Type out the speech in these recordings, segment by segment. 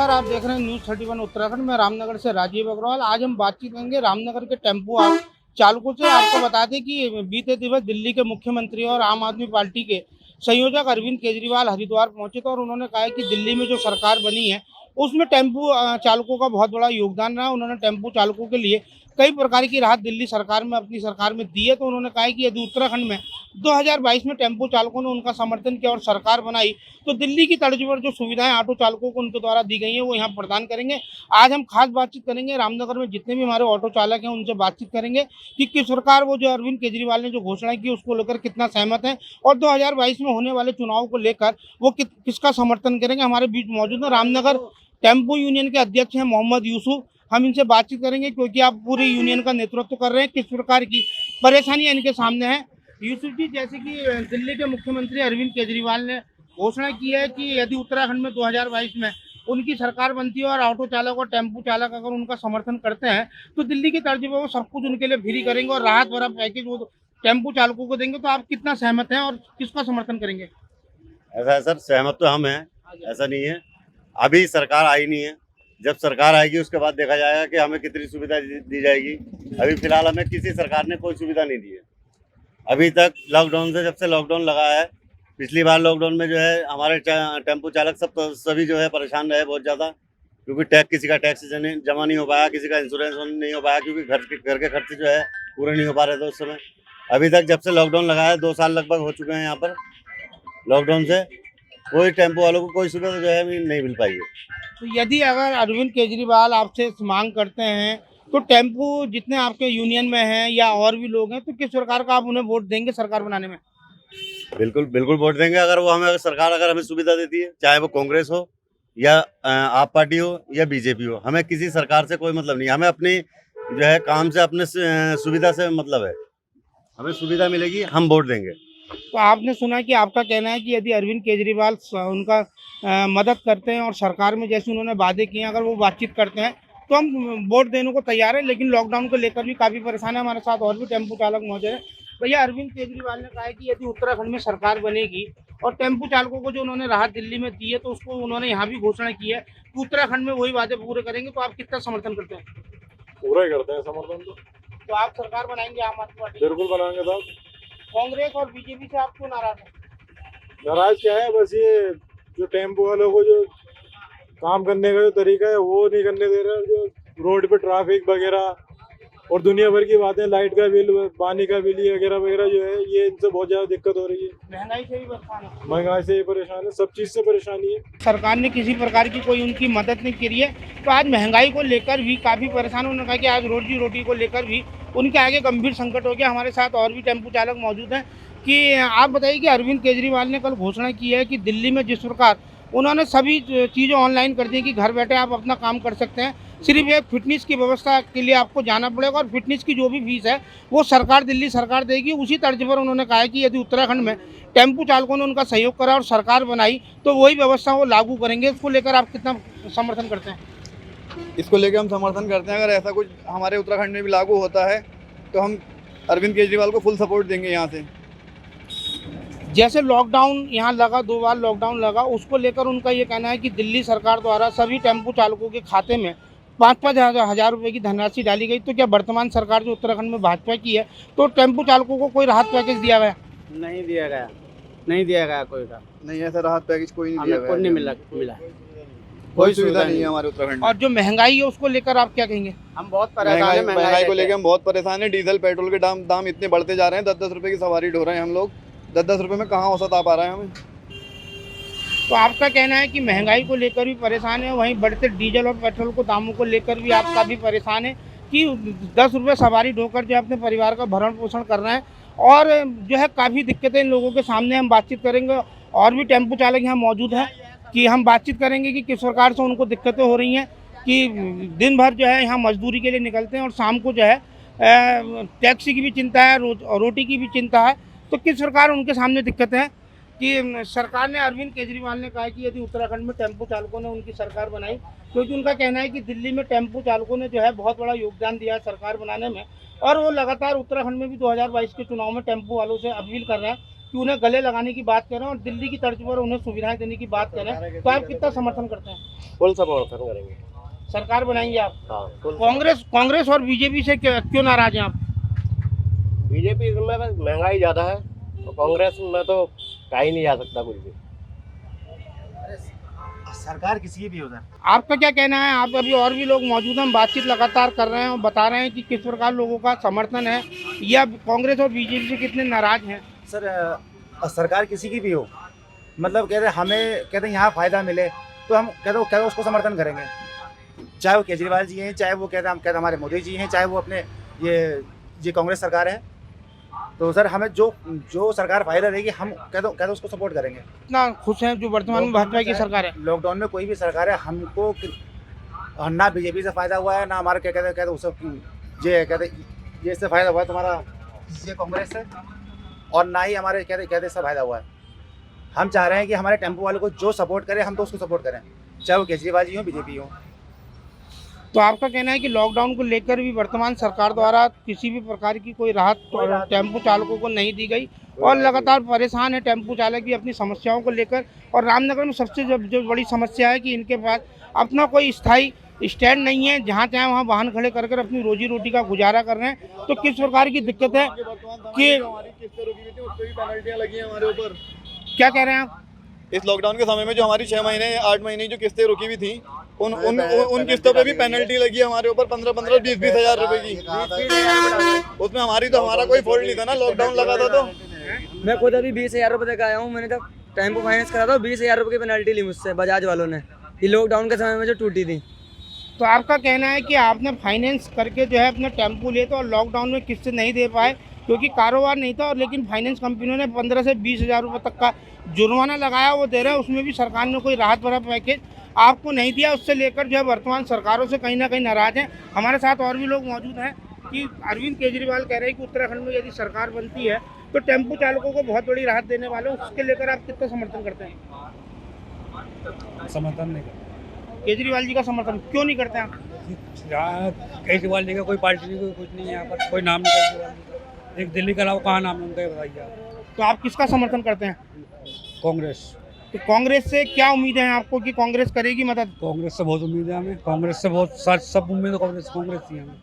नमस्कार, आप देख रहे हैं न्यूज़ 31 उत्तराखंड में। रामनगर से राजीव अग्रवाल। आज हम बातचीत करेंगे रामनगर के टेम्पो चालकों से। आपको बता दें कि बीते दिवस दिल्ली के मुख्यमंत्री और आम आदमी पार्टी के संयोजक अरविंद केजरीवाल हरिद्वार पहुंचे थे और उन्होंने कहा है कि दिल्ली में जो सरकार बनी है उसमें टेम्पो चालकों का बहुत बड़ा योगदान रहा। उन्होंने टेम्पो चालकों के लिए कई प्रकार की राहत दिल्ली सरकार में अपनी सरकार में दी है। तो उन्होंने कहा है कि यदि उत्तराखंड में 2022 में टेम्पो चालकों ने उनका समर्थन किया और सरकार बनाई तो दिल्ली की तर्ज पर जो सुविधाएं ऑटो चालकों को उनके द्वारा दी गई हैं वो यहाँ प्रदान करेंगे। आज हम खास बातचीत करेंगे रामनगर में जितने भी हमारे ऑटो चालक हैं उनसे बातचीत करेंगे कि किस प्रकार वो जो अरविंद केजरीवाल ने जो घोषणा की उसको लेकर कितना सहमत है और 2022 में होने वाले चुनाव को लेकर वो किसका समर्थन करेंगे। हमारे बीच मौजूद है रामनगर टेम्पो यूनियन के अध्यक्ष हैं मोहम्मद यूसुफ। हम इनसे बातचीत करेंगे क्योंकि आप पूरी यूनियन का नेतृत्व कर रहे हैं, किस प्रकार की परेशानियां इनके सामने हैं। यूसुफ जी, जैसे कि दिल्ली के मुख्यमंत्री अरविंद केजरीवाल ने घोषणा की है कि यदि उत्तराखंड में 2022 में उनकी सरकार बनती है और ऑटो चालक और टेम्पो चालक अगर उनका समर्थन करते हैं तो दिल्ली की तर्ज पर वो सब कुछ उनके लिए फ्री करेंगे और राहत भरा पैकेज वो टेम्पो चालकों को देंगे। तो आप कितना सहमत हैं और किसका समर्थन करेंगे? ऐसा है सर, सहमत तो हम हैं, ऐसा नहीं है। अभी सरकार आई नहीं है, जब सरकार आएगी उसके बाद देखा जाएगा कि हमें कितनी सुविधा दी जाएगी। अभी फिलहाल हमें किसी सरकार ने कोई सुविधा नहीं दी है अभी तक। लॉकडाउन से, जब से लॉकडाउन लगा है, पिछली बार लॉकडाउन में जो है हमारे टेम्पो चालक सभी जो है परेशान रहे बहुत ज़्यादा, क्योंकि किसी का टैक्स जमा नहीं हो पाया, किसी का इंश्योरेंस नहीं हो पाया, क्योंकि घर के खर्चे जो है पूरे नहीं हो पा रहे थे उस समय। अभी तक जब से लॉकडाउन लगा है 2 साल लगभग हो चुके हैं, यहाँ पर लॉकडाउन से कोई टेम्पो वालों को कोई सुविधा जो है नहीं मिल पाई है। तो यदि अगर अरविंद केजरीवाल आपसे मांग करते हैं तो टेम्पो जितने आपके यूनियन में हैं या और भी लोग हैं तो किस प्रकार का आप उन्हें वोट देंगे सरकार बनाने में? बिल्कुल बिल्कुल वोट देंगे। अगर वो हमें सरकार अगर हमें सुविधा देती है, चाहे वो कांग्रेस हो या आप पार्टी हो या बीजेपी हो, हमें किसी सरकार से कोई मतलब नहीं। हमें अपनी जो है काम से, अपने सुविधा से मतलब है। हमें सुविधा मिलेगी, हम वोट देंगे। तो आपने सुना कि आपका कहना है कि यदि अरविंद केजरीवाल उनका मदद करते हैं और सरकार में जैसे उन्होंने वादे किए हैं अगर वो बातचीत करते हैं तो हम वोट देने को तैयार है। लेकिन लॉकडाउन को लेकर भी काफ़ी परेशान है। हमारे साथ और भी टेम्पो चालक मौजूद है। भैया, अरविंद केजरीवाल ने कहा है कि यदि उत्तराखंड में सरकार बनेगी और टेम्पो चालकों को जो उन्होंने राहत दिल्ली में दी है तो उसको उन्होंने यहाँ भी घोषणा की है कि उत्तराखंड में वही वादे पूरे करेंगे। तो आप कितना समर्थन करते हैं? पूरा ही करते हैं समर्थन। तो आप सरकार बनाएंगे आम आदमी पार्टी? बिल्कुल बनाएंगे साहब। कांग्रेस और बीजेपी से आप क्यों नाराज हैं? नाराज क्या है, बस ये जो टेम्पो वालों को जो काम करने का जो तरीका है वो नहीं करने दे रहे। जो रोड पे ट्रैफिक वगैरह और दुनिया भर की बातें, लाइट का बिल, पानी का बिल वगैरह वगैरह जो है, ये इनसे बहुत ज़्यादा दिक्कत हो रही है। महंगाई से भी परेशान है। महंगाई से ही परेशान है, सब चीज़ से परेशानी है। सरकार ने किसी प्रकार की कोई उनकी मदद नहीं करी है। तो आज महंगाई को लेकर भी काफ़ी परेशान। उन्होंने कहा कि आज रोजी रोटी को लेकर भी उनके आगे गंभीर संकट हो गया। हमारे साथ और भी टेम्पो चालक मौजूद हैं। कि आप बताइए कि अरविंद केजरीवाल ने कल घोषणा की है कि दिल्ली में जिस प्रकार उन्होंने सभी चीज़ें ऑनलाइन कर दी कि घर बैठे आप अपना काम कर सकते हैं, सिर्फ एक फिटनेस की व्यवस्था के लिए आपको जाना पड़ेगा और फिटनेस की जो भी फीस है वो सरकार, दिल्ली सरकार देगी। उसी तर्ज पर उन्होंने कहा है कि यदि उत्तराखंड में टेम्पो चालकों ने उनका सहयोग करा और सरकार बनाई तो वही व्यवस्था वो लागू करेंगे। इसको लेकर आप कितना समर्थन करते हैं? इसको लेकर हम समर्थन करते हैं। अगर ऐसा कुछ हमारे उत्तराखंड में भी लागू होता है तो हम अरविंद केजरीवाल को फुल सपोर्ट देंगे। यहाँ से जैसे लॉकडाउन यहाँ लगा, 2 बार लॉकडाउन लगा, उसको लेकर उनका ये कहना है कि दिल्ली सरकार द्वारा सभी टेम्पो चालकों के खाते में 5-5 हज़ार रुपये की धनराशि डाली गई। तो क्या वर्तमान सरकार जो उत्तराखंड में भाजपा की है तो टेम्पो चालकों को कोई राहत पैकेज दिया गया? नहीं दिया गया, नहीं दिया गया कोई का। नहीं, ऐसा राहत पैकेज कोई नहीं दिया हमें कोई नहीं मिला कोई सुविधा नहीं है हमारे उत्तराखंड में। और जो महंगाई है उसको लेकर आप क्या कहेंगे? हम बहुत परेशान हैं। महंगाई को लेकर हम बहुत परेशान हैं। डीजल पेट्रोल के दाम इतने बढ़ते जा रहे हैं। 10-10 रुपये की सवारी ढो रहे हैं हम लोग। 10-10 रुपये में कहाँ औसत आ पा रहा है हमें। तो आपका कहना है कि महंगाई को लेकर भी परेशान है, वहीं बढ़ते डीजल और पेट्रोल को दामों को लेकर भी आप काफ़ी परेशान है कि 10 रुपये सवारी ढोकर जो अपने परिवार का भरण पोषण कर रहे हैं और जो है काफ़ी दिक्कतें इन लोगों के सामने। हम बातचीत करेंगे और भी टेम्पो चालक यहाँ मौजूद हैं कि हम बातचीत करेंगे कि किस प्रकार से उनको दिक्कतें हो रही हैं कि दिन भर जो है यहाँ मजदूरी के लिए निकलते हैं और शाम को जो है टैक्सी की भी चिंता है, रोटी की भी चिंता है। तो किस प्रकार उनके सामने दिक्कतें हैं कि सरकार ने, अरविंद केजरीवाल ने कहा कि यदि उत्तराखंड में टेम्पो चालकों ने उनकी सरकार बनाई, क्योंकि उनका कहना है कि दिल्ली में टेम्पो चालकों ने जो है बहुत बड़ा योगदान दिया सरकार बनाने में और वो लगातार उत्तराखंड में भी 2022 के चुनाव में टेम्पो वालों से अपील कर रहे हैं कि उन्हें गले लगाने की बात कर रहे हैं और दिल्ली की तर्ज पर उन्हें सुविधाएं देने की बात कर रहे हैं, तो आप कितना समर्थन करते हैं? फुल समर्थन करेंगे। सरकार बनाएंगे आप? हाँ, फुल। कांग्रेस और बीजेपी से क्यों नाराज हैं आप? बीजेपी में बस महंगाई ज़्यादा है और कांग्रेस में तो कहा ही नहीं जा सकता कुछ भी। सरकार किसी की भी हो सर। आपका क्या कहना है? आप अभी और भी लोग मौजूद हैं, हम बातचीत लगातार कर रहे हैं और बता रहे हैं कि किस प्रकार लोगों का समर्थन है या कांग्रेस और बीजेपी से कितने नाराज हैं। सर सरकार किसी की भी हो, मतलब कहते हमें कहते यहाँ फ़ायदा मिले तो हम कहते उसको समर्थन करेंगे, चाहे वो केजरीवाल जी हैं, चाहे वो कहते हमारे मोदी जी हैं, चाहे वो अपने ये कांग्रेस सरकार है। तो सर हमें जो सरकार फ़ायदा देगी हम कहते उसको सपोर्ट करेंगे। इतना खुश हैं जो वर्तमान में भाजपा की सरकार है? लॉकडाउन में कोई भी सरकार है, हमको ना बीजेपी से फ़ायदा हुआ है, ना हमारे क्या कहते उससे ये इससे फ़ायदा हुआ है तुम्हारा ये कांग्रेस से, और ना ही हमारे कहते इससे फ़ायदा हुआ है। हम चाह रहे हैं कि हमारे टेम्पो वालों को जो सपोर्ट करे हम तो उसको सपोर्ट करें, चाहे वो केजरीवाल जी हो बीजेपी हो। तो आपका कहना है कि लॉकडाउन को लेकर भी वर्तमान सरकार द्वारा किसी भी प्रकार की कोई राहत टेम्पो चालकों को नहीं दी गई और लगातार परेशान है टेम्पो चालक भी अपनी समस्याओं को लेकर। और रामनगर में सबसे जो बड़ी समस्या है कि इनके पास अपना कोई स्थायी स्टैंड नहीं है, जहाँ चाहे वहाँ वाहन खड़े कर कर अपनी रोजी रोटी का गुजारा कर रहे हैं। तो किस प्रकार की दिक्कत है कि पेनल्टियां लगी हैं हमारे ऊपर। क्या कह रहे हैं आप? इस लॉकडाउन के समय में जो हमारी 6 महीने 8 महीने की जो किस्तें रुकी हुई थी उन किस्तों पे भी पेनल्टी लगी है हमारे ऊपर 15-15 20-20 हज़ार रुपए की। उसमें हमारा कोई फॉल्ट नहीं था ना, लॉकडाउन लगा था। तो मैं खुद अभी 20,000 रुपये तक आया हूँ। मैंने जब टेम्पो फाइनेंस करा था 20,000 रुपये की पेनल्टी ली मुझसे बजाज वालों ने, ये लॉकडाउन के समय में जो टूटी थी। तो आपका कहना है कि आपने फाइनेंस करके जो है अपने टेम्पो लिए तो और लॉकडाउन में किस्त नहीं दे पाए क्योंकि कारोबार नहीं था, और लेकिन फाइनेंस कंपनियों ने 15 से 20 हज़ार रुपये तक का जुर्माना लगाया, वो दे रहे हैं। उसमें भी सरकार ने कोई राहत भरा पैकेज आपको नहीं दिया। उससे लेकर जो है वर्तमान सरकारों से कहीं ना कहीं नाराज हैं। हमारे साथ और भी लोग मौजूद हैं कि अरविंद केजरीवाल कह रहे हैं कि उत्तराखंड में यदि सरकार बनती है तो टेम्पो चालकों को बहुत बड़ी राहत देने वाले हैं। उसके लेकर आप कितना समर्थन करते हैं? समर्थन नहीं करते। केजरीवाल जी का समर्थन क्यों नहीं करते आप? यहाँ केजरीवाल जी का कोई पार्टी नहीं, कोई कुछ नहीं है, यहाँ पर कोई नाम नहीं केजरीवाल जी का। एक दिल्ली के अलावा कहाँ नाम है उनका, ये बताइए आप। तो आप किसका समर्थन करते हैं? कांग्रेस। तो कांग्रेस से क्या उम्मीद है आपको कि कांग्रेस करेगी मदद? कांग्रेस से बहुत उम्मीद है हमें, कांग्रेस से बहुत सब उम्मीद है कांग्रेस की हमें।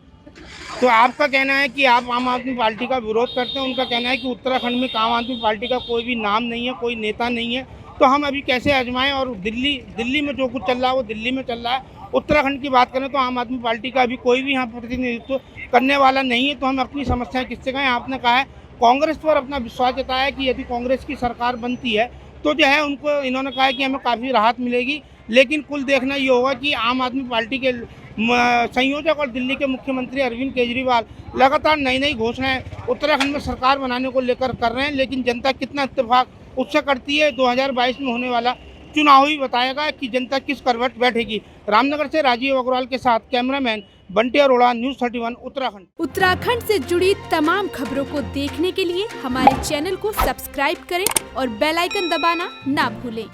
तो आपका कहना है कि आप आम आदमी पार्टी का विरोध करते हैं, उनका कहना है कि उत्तराखंड में आम आदमी पार्टी का कोई भी नाम नहीं है, कोई नेता नहीं है, तो हम अभी कैसे आजमाएं? और दिल्ली में जो कुछ चल रहा है वो दिल्ली में चल रहा है। उत्तराखंड की बात करें तो आम आदमी पार्टी का अभी कोई भी यहाँ प्रतिनिधित्व करने वाला नहीं है, तो हम अपनी समस्याएं किससे कहें? आपने कहा है कांग्रेस पर अपना विश्वास जताया कि यदि कांग्रेस की सरकार बनती है तो जो है उनको, इन्होंने कहा है कि हमें काफ़ी राहत मिलेगी, लेकिन कुल देखना ये होगा कि आम आदमी पार्टी के संयोजक और दिल्ली के मुख्यमंत्री अरविंद केजरीवाल लगातार नई घोषणाएं उत्तराखंड में सरकार बनाने को लेकर कर रहे हैं, लेकिन जनता कितना इत्तेफाक उससे करती है 2022 में होने वाला चुनाव ही बताएगा कि जनता किस करवट बैठेगी। रामनगर से राजीव अग्रवाल के साथ कैमरामैन बंटी अरोड़ा, न्यूज़ 31 उत्तराखंड। उत्तराखंड से जुड़ी तमाम खबरों को देखने के लिए हमारे चैनल को सब्सक्राइब करें और बेल आइकन दबाना ना भूलें।